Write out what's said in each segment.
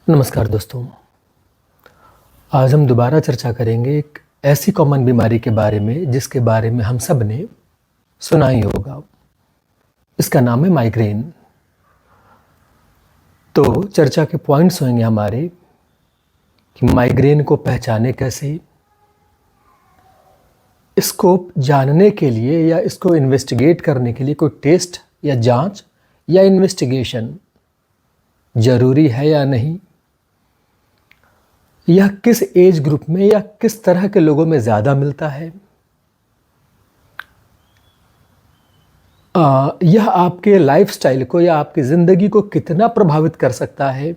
नमस्कार दोस्तों। आज हम दोबारा चर्चा करेंगे एक ऐसी कॉमन बीमारी के बारे में जिसके बारे में हम सब ने सुना ही होगा। इसका नाम है माइग्रेन। तो चर्चा के पॉइंट्स होंगे हमारे कि माइग्रेन को पहचाने कैसे, इसको जानने के लिए या इसको इन्वेस्टिगेट करने के लिए कोई टेस्ट या जांच या इन्वेस्टिगेशन ज़रूरी है या नहीं, यह किस एज ग्रुप में या किस तरह के लोगों में ज़्यादा मिलता है, यह आपके लाइफस्टाइल को या आपकी ज़िंदगी को कितना प्रभावित कर सकता है,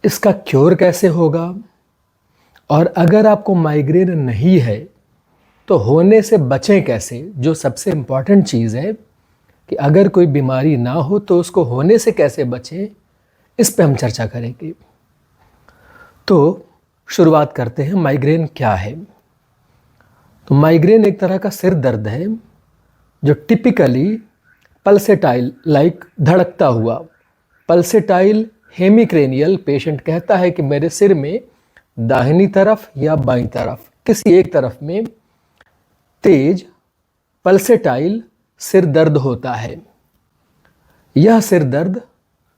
इसका क्योर कैसे होगा, और अगर आपको माइग्रेन नहीं है तो होने से बचें कैसे। जो सबसे इम्पॉर्टेंट चीज़ है कि अगर कोई बीमारी ना हो तो उसको होने से कैसे बचें, इस पे हम चर्चा करेंगे। तो शुरुआत करते हैं, माइग्रेन क्या है। तो माइग्रेन एक तरह का सिर दर्द है जो टिपिकली पल्सेटाइल लाइक धड़कता हुआ, पल्सेटाइल हेमिक्रेनियल पेशेंट कहता है कि मेरे सिर में दाहिनी तरफ या बाईं तरफ किसी एक तरफ में तेज पल्सेटाइल सिर दर्द होता है। यह सिर दर्द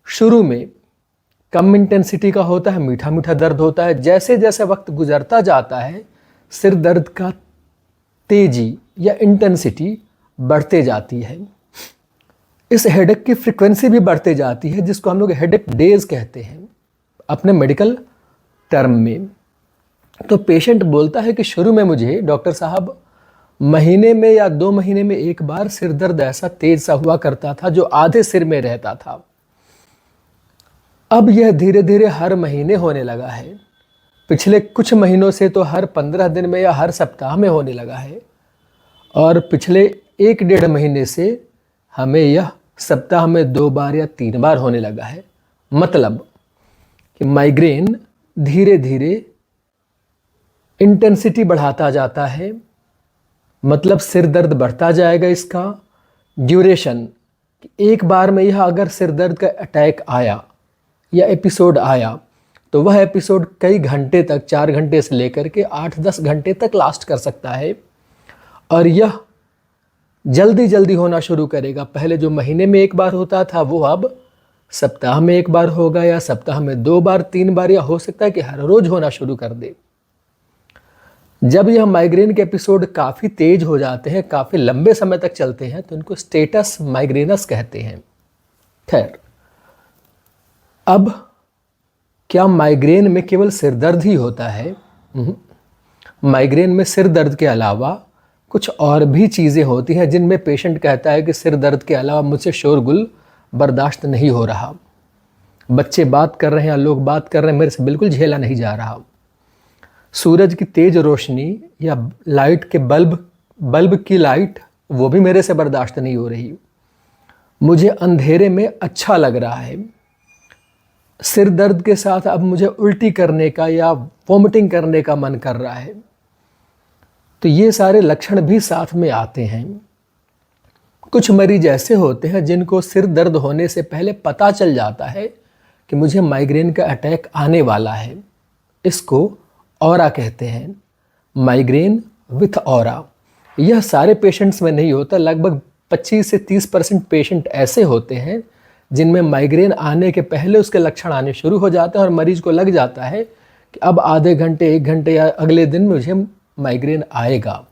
शुरू में कम इंटेंसिटी का होता है, मीठा मीठा दर्द होता है। जैसे जैसे वक्त गुजरता जाता है सिर दर्द का तेजी या इंटेंसिटी बढ़ते जाती है। इस हेडेक की फ्रीक्वेंसी भी बढ़ते जाती है, जिसको हम लोग हेडेक डेज कहते हैं अपने मेडिकल टर्म में। तो पेशेंट बोलता है कि शुरू में मुझे डॉक्टर साहब महीने में या 2 महीने में एक बार सिर दर्द ऐसा तेज सा हुआ करता था जो आधे सिर में रहता था। अब यह धीरे धीरे हर महीने होने लगा है। पिछले कुछ महीनों से तो हर 15 दिन में या हर सप्ताह में होने लगा है, और पिछले 1-1.5 महीने से हमें यह सप्ताह में 2 बार या 3 बार होने लगा है। मतलब कि माइग्रेन धीरे धीरे इंटेंसिटी बढ़ाता जाता है, मतलब सिर दर्द बढ़ता जाएगा। इसका ड्यूरेशन, एक बार में यह अगर सिर दर्द का अटैक आया या एपिसोड आया तो वह एपिसोड कई घंटे तक, 4 घंटे से लेकर के 8-10 घंटे तक लास्ट कर सकता है। और यह जल्दी जल्दी होना शुरू करेगा। पहले जो महीने में एक बार होता था वो अब सप्ताह में एक बार होगा, या सप्ताह में 2 बार 3 बार, या हो सकता है कि हर रोज होना शुरू कर दे। जब यह माइग्रेन के एपिसोड काफ़ी तेज हो जाते हैं, काफ़ी लंबे समय तक चलते हैं, तो इनको स्टेटस माइग्रेनस कहते हैं। खैर, अब क्या माइग्रेन में केवल सिर दर्द ही होता है? माइग्रेन में सिर दर्द के अलावा कुछ और भी चीज़ें होती हैं जिनमें पेशेंट कहता है कि सिर दर्द के अलावा मुझसे शोरगुल बर्दाश्त नहीं हो रहा, बच्चे बात कर रहे हैं, लोग बात कर रहे हैं, मेरे से बिल्कुल झेला नहीं जा रहा। सूरज की तेज रोशनी या लाइट के बल्ब की लाइट, वो भी मेरे से बर्दाश्त नहीं हो रही। मुझे अंधेरे में अच्छा लग रहा है। सिर दर्द के साथ अब मुझे उल्टी करने का या वॉमिटिंग करने का मन कर रहा है। तो ये सारे लक्षण भी साथ में आते हैं। कुछ मरीज ऐसे होते हैं जिनको सिर दर्द होने से पहले पता चल जाता है कि मुझे माइग्रेन का अटैक आने वाला है। इसको ऑरा कहते हैं, माइग्रेन विथ ऑरा। यह सारे पेशेंट्स में नहीं होता। लगभग 25 से 30% पेशेंट ऐसे होते हैं जिनमें माइग्रेन आने के पहले उसके लक्षण आने शुरू हो जाते हैं और मरीज को लग जाता है कि अब आधे घंटे, 1 घंटे या अगले दिन मुझे माइग्रेन आएगा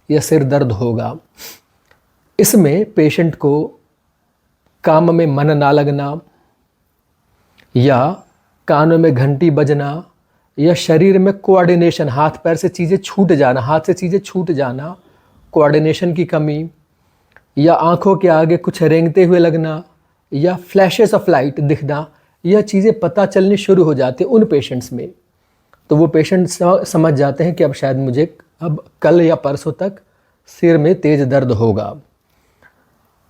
या सिर दर्द होगा। इसमें पेशेंट को काम में मन ना लगना, या कानों में घंटी बजना, या शरीर में कोऑर्डिनेशन, हाथ पैर से चीज़ें छूट जाना, हाथ से चीज़ें छूट जाना, कोऑर्डिनेशन की कमी, या आँखों के आगे कुछ रेंगते हुए लगना, या फ्लैशेस ऑफ लाइट दिखना, यह चीज़ें पता चलनी शुरू हो जाती हैं उन पेशेंट्स में। तो वो पेशेंट समझ जाते हैं कि अब शायद मुझे अब कल या परसों तक सिर में तेज दर्द होगा।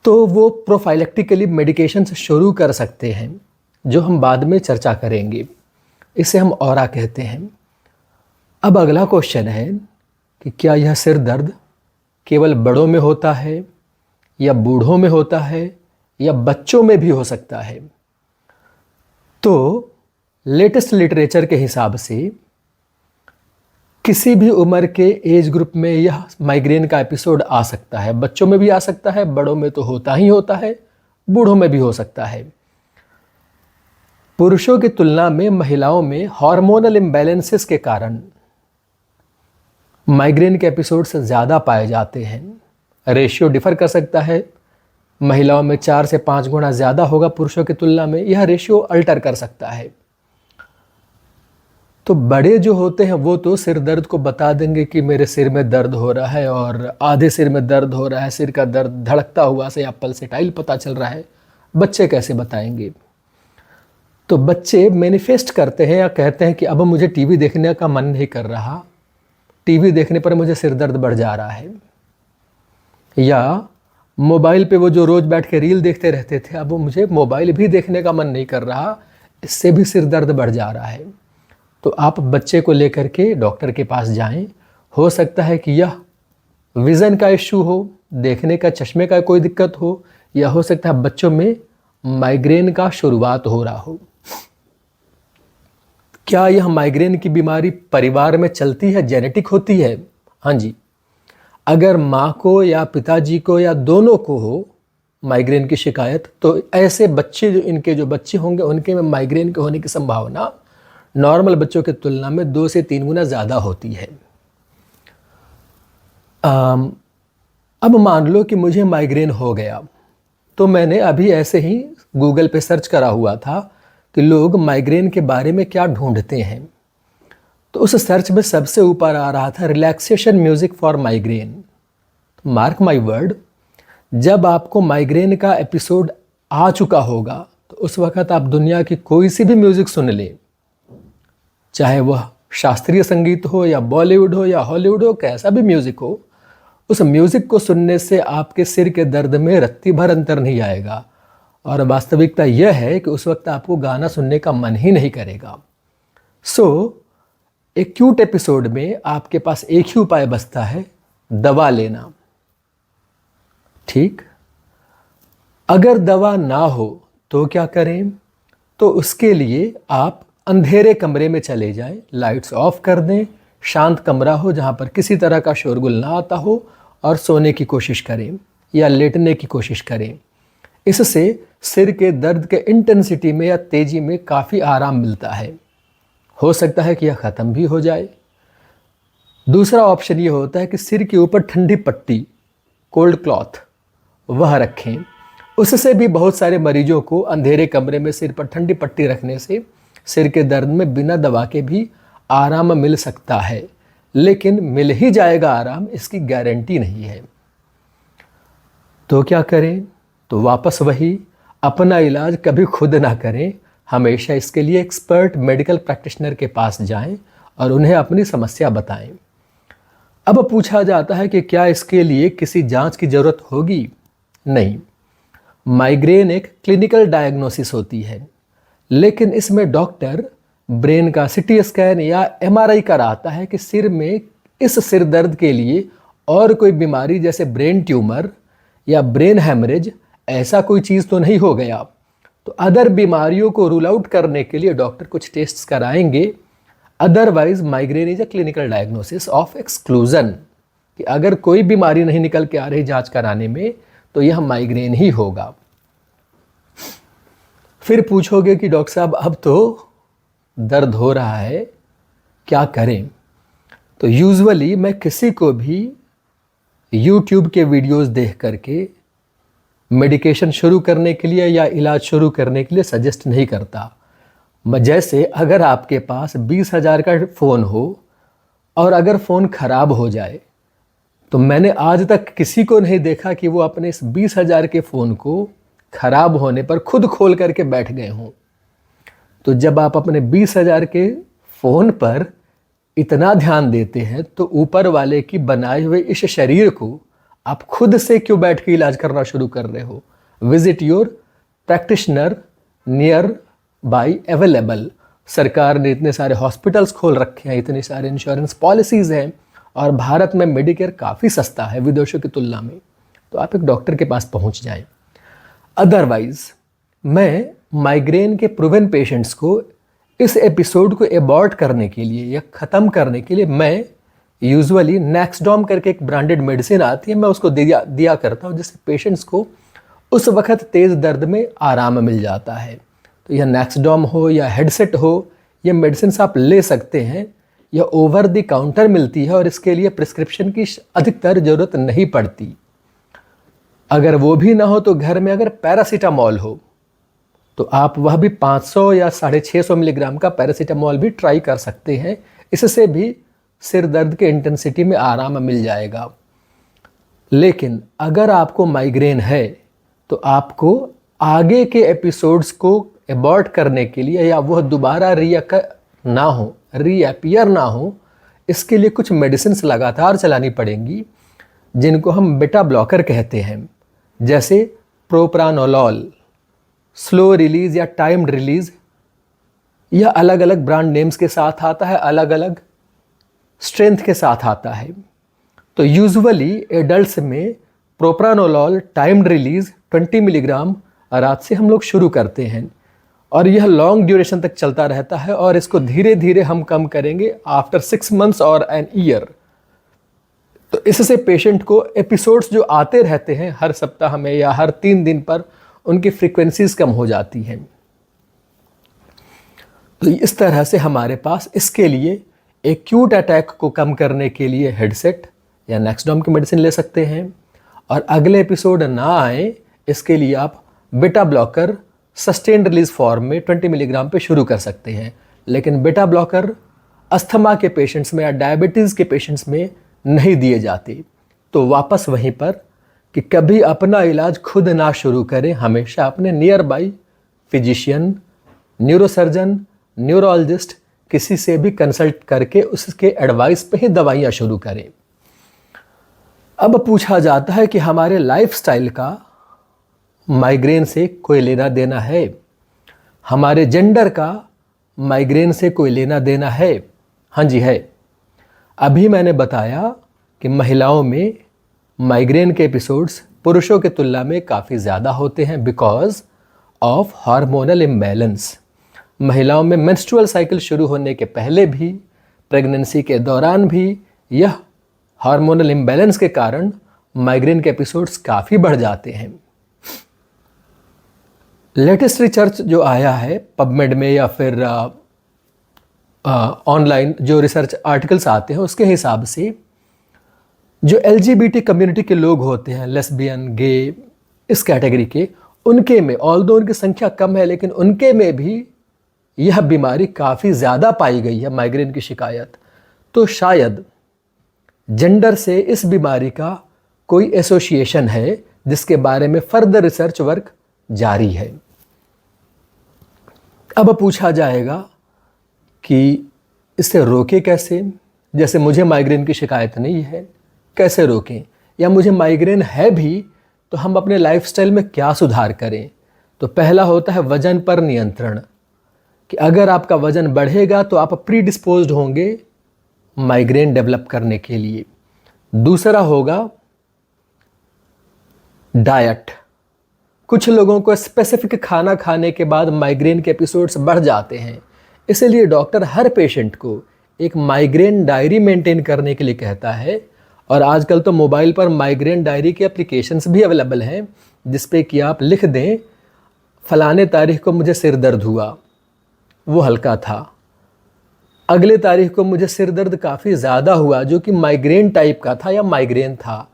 तो वो प्रोफाइलेक्टिकली मेडिकेशन से शुरू कर सकते हैं, जो हम बाद में चर्चा करेंगे। इसे हम ऑरा कहते हैं। अब अगला क्वेश्चन है कि क्या यह सिर दर्द केवल बड़ों में होता है, या बूढ़ों में होता है, या बच्चों में भी हो सकता है? तो लेटेस्ट लिटरेचर के हिसाब से किसी भी उम्र के एज ग्रुप में यह माइग्रेन का एपिसोड आ सकता है। बच्चों में भी आ सकता है, बड़ों में तो होता ही होता है, बूढ़ों में भी हो सकता है। पुरुषों की तुलना में महिलाओं में हार्मोनल इम्बैलेंसेस के कारण माइग्रेन के एपिसोड्स ज़्यादा पाए जाते हैं। रेशियो डिफर कर सकता है, महिलाओं में 4 से 5 गुना ज़्यादा होगा पुरुषों की तुलना में, यह रेशियो अल्टर कर सकता है। तो बड़े जो होते हैं वो तो सिर दर्द को बता देंगे कि मेरे सिर में दर्द हो रहा है और आधे सिर में दर्द हो रहा है, सिर का दर्द धड़कता हुआ से या पल्सेटाइल पता चल रहा है। बच्चे कैसे बताएंगे? तो बच्चे मैनिफेस्ट करते हैं या कहते हैं कि अब मुझे टीवी देखने का मन नहीं कर रहा, टीवी देखने पर मुझे सिर दर्द बढ़ जा रहा है। या मोबाइल पे वो जो रोज़ बैठ के रील देखते रहते थे, अब वो मुझे मोबाइल भी देखने का मन नहीं कर रहा, इससे भी सिर दर्द बढ़ जा रहा है। तो आप बच्चे को लेकर के डॉक्टर के पास जाएं। हो सकता है कि यह विज़न का इश्यू हो, देखने का चश्मे का कोई दिक्कत हो, या हो सकता है बच्चों में माइग्रेन का शुरुआत हो रहा हो। क्या यह माइग्रेन की बीमारी परिवार में चलती है, जेनेटिक होती है? हाँ जी। अगर माँ को या पिताजी को या दोनों को हो माइग्रेन की शिकायत, तो ऐसे बच्चे जो बच्चे होंगे उनके में माइग्रेन के होने की संभावना नॉर्मल बच्चों की तुलना में 2 से 3 गुना ज़्यादा होती है। अब मान लो कि मुझे माइग्रेन हो गया, तो मैंने अभी ऐसे ही गूगल पे सर्च करा हुआ था कि लोग माइग्रेन के बारे में क्या ढूंढते हैं। तो उस सर्च में सबसे ऊपर आ रहा था relaxation music for migraine. Mark my word, जब आपको माइग्रेन का एपिसोड आ चुका होगा तो उस वक़्त आप दुनिया की कोई सी भी म्यूज़िक सुन लें, चाहे वह शास्त्रीय संगीत हो या बॉलीवुड हो या हॉलीवुड हो, कैसा भी म्यूज़िक हो, उस म्यूज़िक को सुनने से आपके सिर के दर्द में रत्ती भर अंतर नहीं आएगा। और वास्तविकता यह है कि उस वक्त आपको गाना सुनने का मन ही नहीं करेगा। एक्यूट एपिसोड में आपके पास एक ही उपाय बचता है, दवा लेना। ठीक, अगर दवा ना हो तो क्या करें? तो उसके लिए आप अंधेरे कमरे में चले जाएं, लाइट्स ऑफ कर दें, शांत कमरा हो जहां पर किसी तरह का शोरगुल ना आता हो, और सोने की कोशिश करें या लेटने की कोशिश करें। इससे सिर के दर्द के इंटेंसिटी में या तेजी में काफ़ी आराम मिलता है। हो सकता है कि यह ख़त्म भी हो जाए। दूसरा ऑप्शन ये होता है कि सिर के ऊपर ठंडी पट्टी, कोल्ड क्लॉथ, वह रखें। उससे भी बहुत सारे मरीजों को अंधेरे कमरे में सिर पर ठंडी पट्टी रखने से सिर के दर्द में बिना दवा के भी आराम मिल सकता है। लेकिन मिल ही जाएगा आराम, इसकी गारंटी नहीं है। तो क्या करें? तो वापस वही, अपना इलाज कभी खुद ना करें, हमेशा इसके लिए एक्सपर्ट मेडिकल प्रैक्टिशनर के पास जाएं और उन्हें अपनी समस्या बताएं। अब पूछा जाता है कि क्या इसके लिए किसी जांच की ज़रूरत होगी? नहीं। माइग्रेन एक क्लिनिकल डायग्नोसिस होती है, लेकिन इसमें डॉक्टर ब्रेन का सीटी स्कैन या एमआरआई कराता है कि सिर में इस सिर दर्द के लिए और कोई बीमारी जैसे ब्रेन ट्यूमर या ब्रेन हैमरेज ऐसा कोई चीज़ तो नहीं हो गया। तो अदर बीमारियों को रूल आउट करने के लिए डॉक्टर कुछ टेस्ट्स कराएंगे। Otherwise migraine is a clinical diagnosis of exclusion, कि अगर कोई बीमारी नहीं निकल के आ रही जांच कराने में तो यह माइग्रेन ही होगा। फिर पूछोगे कि डॉक्टर साहब अब तो दर्द हो रहा है, क्या करें? तो यूजुअली मैं किसी को भी YouTube के वीडियोस देख करके मेडिकेशन शुरू करने के लिए या इलाज शुरू करने के लिए सजेस्ट नहीं करता। जैसे अगर आपके पास 20,000 का फ़ोन हो और अगर फ़ोन ख़राब हो जाए, तो मैंने आज तक किसी को नहीं देखा कि वो अपने इस 20,000 के फ़ोन को ख़राब होने पर खुद खोल करके बैठ गए हों। तो जब आप अपने 20,000 के फ़ोन पर इतना ध्यान देते हैं तो ऊपर वाले की बनाए हुए इस शरीर को आप खुद से क्यों बैठ के इलाज करना शुरू कर रहे हो? Visit your practitioner near by available. सरकार ने इतने सारे हॉस्पिटल्स खोल रखे हैं, इतनी सारे इंश्योरेंस पॉलिसीज़ हैं, और भारत में मेडिकेयर काफ़ी सस्ता है विदेशों की तुलना में। तो आप एक डॉक्टर के पास पहुंच जाएं। अदरवाइज़ मैं माइग्रेन के प्रूवन पेशेंट्स को इस एपिसोड को एबॉर्ट करने के लिए या ख़त्म करने के लिए मैं यूजुअली नेक्सडॉम करके एक ब्रांडेड मेडिसिन आती है, मैं उसको दिया करता हूँ, जिससे पेशेंट्स को उस वक्त तेज़ दर्द में आराम मिल जाता है। तो यह नेक्सडॉम हो या हेडसेट हो, ये मेडिसिन आप ले सकते हैं, यह ओवर द काउंटर मिलती है और इसके लिए प्रिस्क्रिप्शन की अधिकतर ज़रूरत नहीं पड़ती। अगर वो भी ना हो तो घर में अगर पैरासीटामॉल हो तो आप वह भी 500 या 650 मिलीग्राम का पैरासीटामॉल भी ट्राई कर सकते हैं। इससे भी सिर दर्द के इंटेंसिटी में आराम मिल जाएगा। लेकिन अगर आपको माइग्रेन है तो आपको आगे के एपिसोड्स को एबॉर्ट करने के लिए या वह दोबारा रीअपियर ना हो, इसके लिए कुछ मेडिसिन्स लगातार चलानी पड़ेंगी, जिनको हम बीटा ब्लॉकर कहते हैं, जैसे प्रोप्रानोलॉल, स्लो रिलीज या टाइम्ड रिलीज। यह अलग अलग ब्रांड नेम्स के साथ आता है, अलग अलग स्ट्रेंथ के साथ आता है। तो यूजुअली एडल्ट्स में प्रोप्रानोलॉल टाइम्ड रिलीज 20 मिलीग्राम रात से हम लोग शुरू करते हैं और यह लॉन्ग ड्यूरेशन तक चलता रहता है और इसको धीरे धीरे हम कम करेंगे आफ्टर 6 मंथ्स और एन ईयर। तो इससे पेशेंट को एपिसोड्स जो आते रहते हैं हर सप्ताह में या हर 3 दिन पर, उनकी फ्रीक्वेंसीज कम हो जाती हैं। तो इस तरह से हमारे पास इसके लिए एक्यूट अटैक को कम करने के लिए हेडसेट या नेक्सडॉम की मेडिसिन ले सकते हैं, और अगले एपिसोड ना आए इसके लिए आप beta blocker sustained release form में 20 मिलीग्राम पे शुरू कर सकते हैं। लेकिन बीटा ब्लॉकर अस्थमा के पेशेंट्स में या डायबिटीज़ के पेशेंट्स में नहीं दिए जाते। तो वापस वहीं पर कि कभी अपना इलाज खुद ना शुरू करें, हमेशा अपने near by physician, neurosurgeon, neurologist किसी से भी कंसल्ट करके उसके एडवाइस पे ही दवाइयाँ शुरू करें। अब पूछा जाता है कि हमारे लाइफस्टाइल का माइग्रेन से कोई लेना देना है, हमारे जेंडर का माइग्रेन से कोई लेना देना है? हाँ जी है। अभी मैंने बताया कि महिलाओं में माइग्रेन के एपिसोड्स पुरुषों के तुलना में काफ़ी ज़्यादा होते हैं बिकॉज ऑफ हार्मोनल इम्बैलेंस। महिलाओं में मेंस्ट्रुअल साइकिल शुरू होने के पहले भी, प्रेगनेंसी के दौरान भी यह हार्मोनल इम्बैलेंस के कारण माइग्रेन के एपिसोड्स काफ़ी बढ़ जाते हैं। लेटेस्ट रिसर्च जो आया है पबमेड में या फिर ऑनलाइन जो रिसर्च आर्टिकल्स आते हैं, उसके हिसाब से जो LGBT कम्युनिटी के लोग होते हैं, लेस्बियन, गे, इस कैटेगरी के, उनके में ऑल्दो उनकी संख्या कम है लेकिन उनके में भी यह बीमारी काफ़ी ज़्यादा पाई गई है, माइग्रेन की शिकायत। तो शायद जेंडर से इस बीमारी का कोई एसोसिएशन है जिसके बारे में फर्दर रिसर्च वर्क जारी है। अब पूछा जाएगा कि इसे रोके कैसे? जैसे मुझे माइग्रेन की शिकायत नहीं है, कैसे रोकें? या मुझे माइग्रेन है भी तो हम अपने लाइफस्टाइल में क्या सुधार करें? तो पहला होता है वजन पर नियंत्रण, कि अगर आपका वजन बढ़ेगा तो आप प्रीडिस्पोज्ड होंगे माइग्रेन डेवलप करने के लिए। दूसरा होगा डाइट। कुछ लोगों को स्पेसिफिक खाना खाने के बाद माइग्रेन के एपिसोड्स बढ़ जाते हैं, इसलिए डॉक्टर हर पेशेंट को एक माइग्रेन डायरी मेंटेन करने के लिए कहता है। और आजकल तो मोबाइल पर माइग्रेन डायरी के एप्लीकेशंस भी अवेलेबल हैं, जिसपे कि आप लिख दें फलाने तारीख को मुझे सिर दर्द हुआ, वो हल्का था, अगले तारीख को मुझे सिर दर्द काफ़ी ज़्यादा हुआ जो कि माइग्रेन टाइप का था या माइग्रेन था,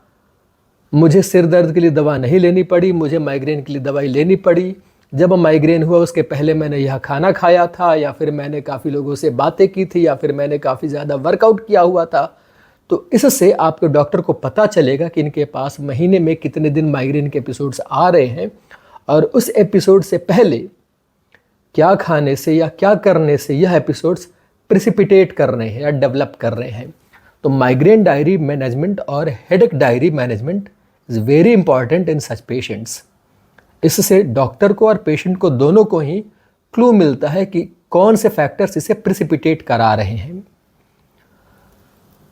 मुझे सिर दर्द के लिए दवा नहीं लेनी पड़ी, मुझे माइग्रेन के लिए दवाई लेनी पड़ी। जब माइग्रेन हुआ उसके पहले मैंने यह खाना खाया था, या फिर मैंने काफ़ी लोगों से बातें की थी, या फिर मैंने काफ़ी ज़्यादा वर्कआउट किया हुआ था। तो इससे आपके डॉक्टर को पता चलेगा कि इनके पास महीने में कितने दिन माइग्रेन के एपिसोड्स आ रहे हैं, और उस एपिसोड से पहले क्या खाने से या क्या करने से यह एपिसोड्स प्रिसिपिटेट कर रहे हैं या डेवलप कर रहे हैं। तो माइग्रेन डायरी मैनेजमेंट और headache diary management is very important in such patients. इससे डॉक्टर को और पेशेंट को दोनों को ही क्लू मिलता है कि कौन से फैक्टर्स इसे प्रिसिपिटेट करा रहे हैं।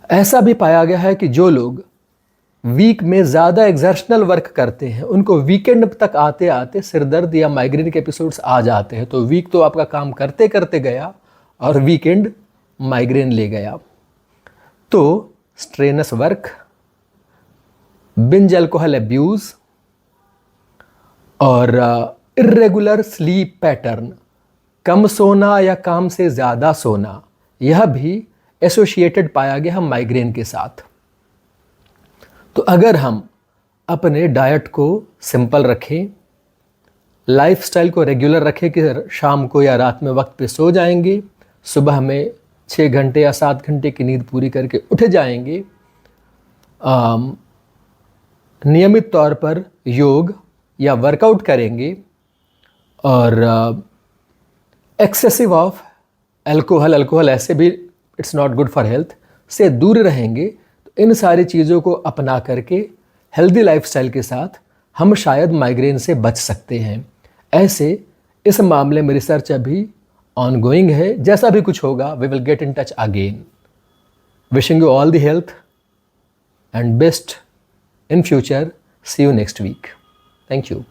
ऐसा भी पाया गया है कि जो लोग वीक में ज़्यादा एक्सर्शनल वर्क करते हैं, उनको वीकेंड तक आते आते सिर दर्द या माइग्रेन के एपिसोड्स आ जाते हैं। तो वीक तो आपका काम करते करते गया और वीकेंड माइग्रेन ले गया। तो strenuous work, binge alcohol abuse और इर्रेगुलर स्लीप पैटर्न, कम सोना या काम से ज़्यादा सोना, यह भी एसोसिएटेड पाया गया माइग्रेन के साथ। तो अगर हम अपने डाइट को सिंपल रखें, लाइफस्टाइल को रेगुलर रखें कि शाम को या रात में वक्त पे सो जाएंगे, सुबह में 6 घंटे या 7 घंटे की नींद पूरी करके उठ जाएंगे, नियमित तौर पर योग या वर्कआउट करेंगे और एक्सेसिव ऑफ अल्कोहल ऐसे भी it's not good for health से दूर रहेंगे, तो इन सारी चीज़ों को अपना करके हेल्दी लाइफस्टाइल के साथ हम शायद माइग्रेन से बच सकते हैं। ऐसे इस मामले में रिसर्च अभी ऑनगोइंग है। जैसा भी कुछ होगा we will get in touch again. Wishing you all the health and best in future. See you next week. Thank you.